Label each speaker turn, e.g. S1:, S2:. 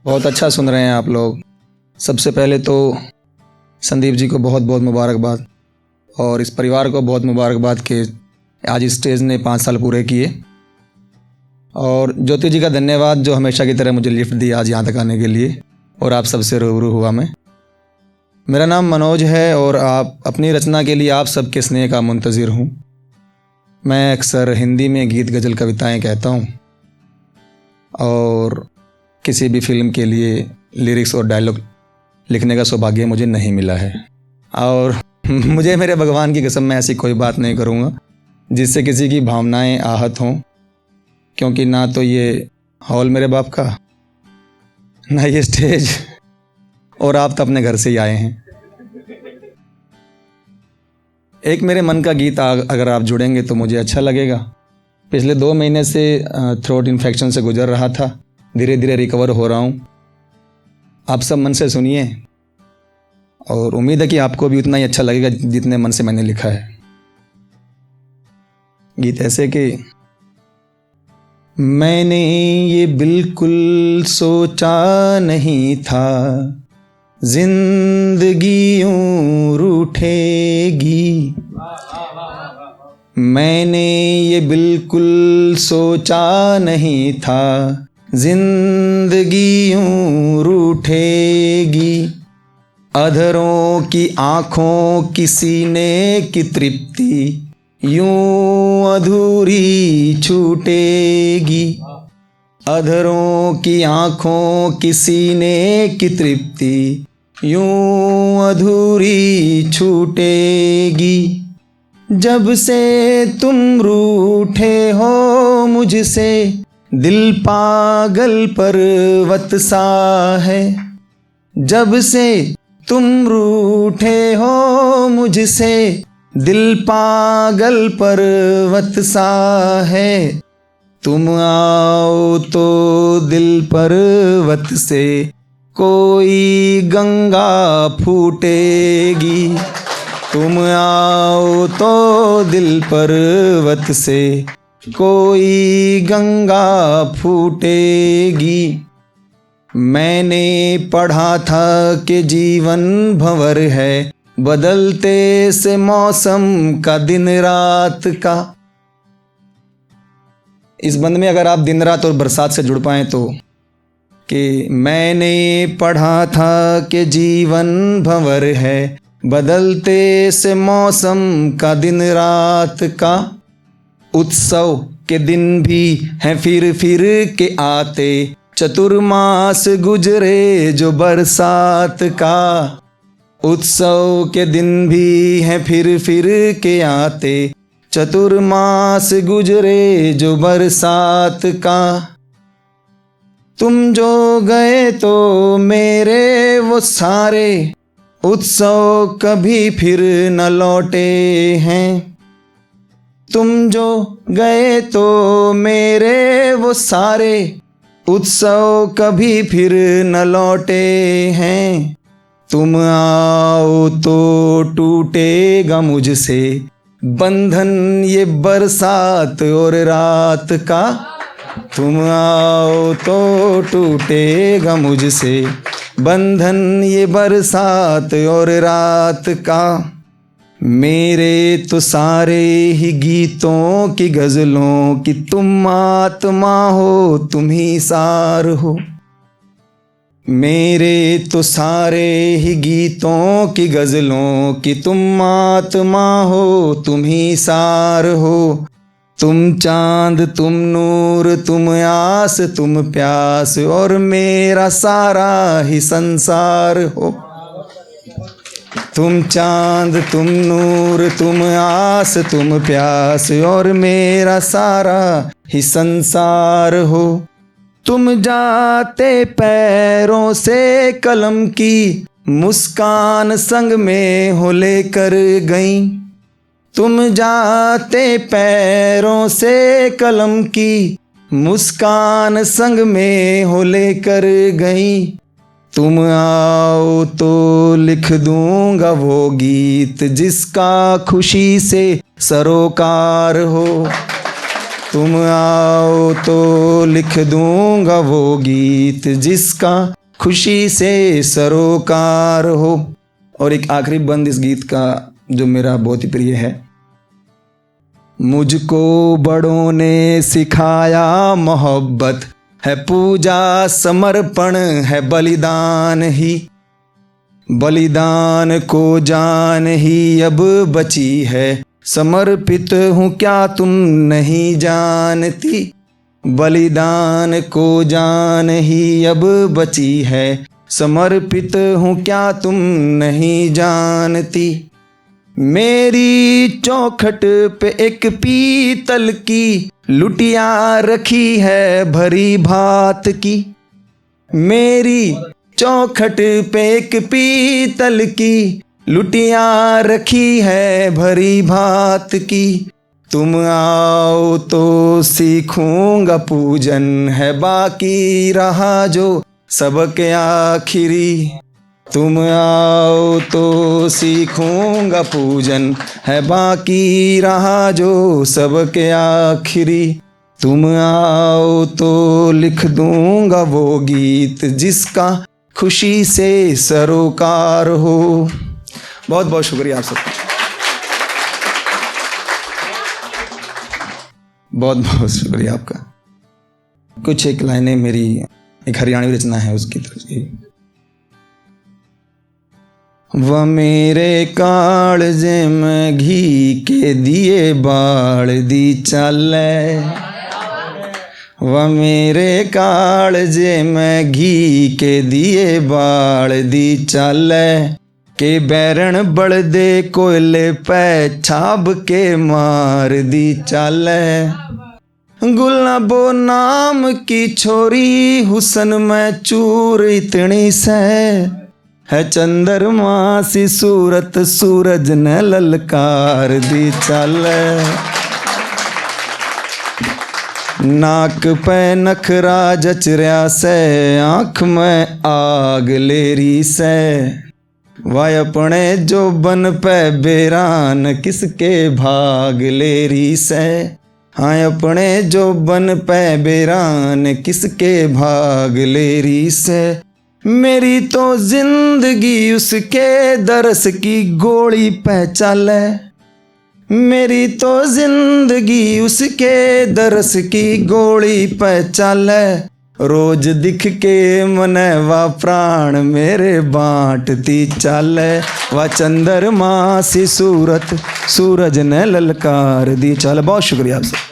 S1: बहुत अच्छा सुन रहे हैं आप लोग। सबसे पहले तो संदीप जी को बहुत बहुत मुबारकबाद और इस परिवार को बहुत मुबारकबाद कि आज इस स्टेज ने 5 साल पूरे किए। और ज्योति जी का धन्यवाद जो हमेशा की तरह मुझे लिफ्ट दी आज यहाँ तक आने के लिए और आप सबसे रूबरू हुआ मैं। मेरा नाम मनोज है और आप अपनी रचना के लिए आप सबके स्नेह का मुंतज़िर हूँ। मैं अक्सर हिंदी में गीत गज़ल कविताएं कहता हूँ और किसी भी फिल्म के लिए लिरिक्स और डायलॉग लिखने का सौभाग्य मुझे नहीं मिला है। और मुझे मेरे भगवान की कसम मैं ऐसी कोई बात नहीं करूँगा जिससे किसी की भावनाएं आहत हों, क्योंकि ना तो ये हॉल मेरे बाप का, ना ये स्टेज, और आप तो अपने घर से ही आए हैं। एक मेरे मन का गीत अगर आप जुड़ेंगे तो मुझे अच्छा लगेगा। पिछले 2 महीने से थ्रोट इन्फेक्शन से गुजर रहा था, धीरे धीरे रिकवर हो रहा हूँ। आप सब मन से सुनिए और उम्मीद है कि आपको भी उतना ही अच्छा लगेगा जितने मन से मैंने लिखा है। गीत ऐसे कि मैंने ये बिल्कुल सोचा नहीं था जिंदगी यूं रूठेगी। मैंने ये बिल्कुल सोचा नहीं था जिंदगी यूं रूठेगी। अधरों की आँखों की सीने की तृप्ति यूं अधूरी छूटेगी। अधरों की आँखों की सीने की तृप्ति यूं अधूरी छूटेगी। जब से तुम रूठे हो मुझसे दिल पागल पर्वत सा है। जब से तुम रूठे हो मुझसे दिल पागल पर्वत सा है। तुम आओ तो दिल पर्वत से कोई गंगा फूटेगी। तुम आओ तो दिल पर्वत से कोई गंगा फूटेगी। मैंने पढ़ा था कि जीवन भंवर है बदलते से मौसम का दिन रात का। इस बंद में अगर आप दिन रात और बरसात से जुड़ पाएँ तो कि मैंने पढ़ा था कि जीवन भंवर है बदलते से मौसम का दिन रात का। उत्सव के दिन भी हैं फिर के आते, चतुर्मास गुजरे जो बरसात का। उत्सव के दिन भी हैं फिर के आते, चतुर्मास गुजरे जो बरसात का। तुम जो गए तो मेरे वो सारे उत्सव कभी फिर न लौटे हैं। तुम जो गए तो मेरे वो सारे उत्सव कभी फिर न लौटे हैं। तुम आओ तो टूटेगा मुझसे बंधन ये बरसात और रात का। तुम आओ तो टूटेगा मुझसे बंधन ये बरसात और रात का। मेरे तो सारे ही गीतों की गज़लों की तुम आत्मा हो, तुम ही सार हो। मेरे तो सारे ही गीतों की गज़लों की तुम आत्मा हो, तुम ही सार हो। तुम चांद तुम नूर तुम आस तुम प्यास और मेरा सारा ही संसार हो। तुम चांद तुम नूर तुम आस तुम प्यास और मेरा सारा ही संसार हो। तुम जाते पैरों से कलम की मुस्कान संग में हो लेकर गई। तुम जाते पैरों से कलम की मुस्कान संग में हो लेकर गई। तुम आओ तो लिख दूंगा वो गीत जिसका खुशी से सरोकार हो। तुम आओ तो लिख दूंगा वो गीत जिसका खुशी से सरोकार हो। और एक आखिरी बंद इस गीत का जो मेरा बहुत ही प्रिय है। मुझको बड़ों ने सिखाया मोहब्बत है पूजा समर्पण है बलिदान ही, बलिदान को जान ही अब बची है, समर्पित हूँ क्या तुम नहीं जानती, बलिदान को जान ही अब बची है, समर्पित हूँ क्या तुम नहीं जानती। मेरी चौखट पे एक पीतल की लुटिया रखी है भरी भात की, मेरी चौखट पे एक पीतल की लुटिया रखी है भरी भात की, तुम आओ तो सीखूंगा पूजन है बाकी रहा जो सबके आखिरी, तुम आओ तो सीखूंगा पूजन है बाकी रहा जो सबके आखिरी, तुम आओ तो लिख दूंगा वो गीत जिसका खुशी से सरोकार हो। बहुत बहुत शुक्रिया आप सबका, बहुत बहुत शुक्रिया आपका। कुछ एक लाइनें मेरी एक हरियाणवी रचना है उसकी तरफ से। व मेरे कालजे में घी के दिए बाल दी चाले, व मेरे कालजे में घी के दिए बाल दी चाले, के बैरण बड़दे कोयले पे छाब के मार दी चाले, गुलाबो नाम की छोरी हुसन में चूर इतनी से, है चंद्रमा सी सूरत सूरज ने ललकार दी चाले, नाक पे नखरा जचरिया से आँख में आग लेरी से, वाय अपने जो बन पे बेरान किसके भाग लेरी से, हाँ अपने जो बन पे बेरान किसके भाग लेरी से, मेरी तो जिंदगी उसके दरस की गोली पे चले, मेरी तो जिंदगी उसके दरस की गोली पे चले, रोज दिख के मने वा प्राण मेरे बांटती चाले, वा चंद्रमा सी सूरत सूरज ने ललकार दी चाले। बहुत शुक्रिया आपसे।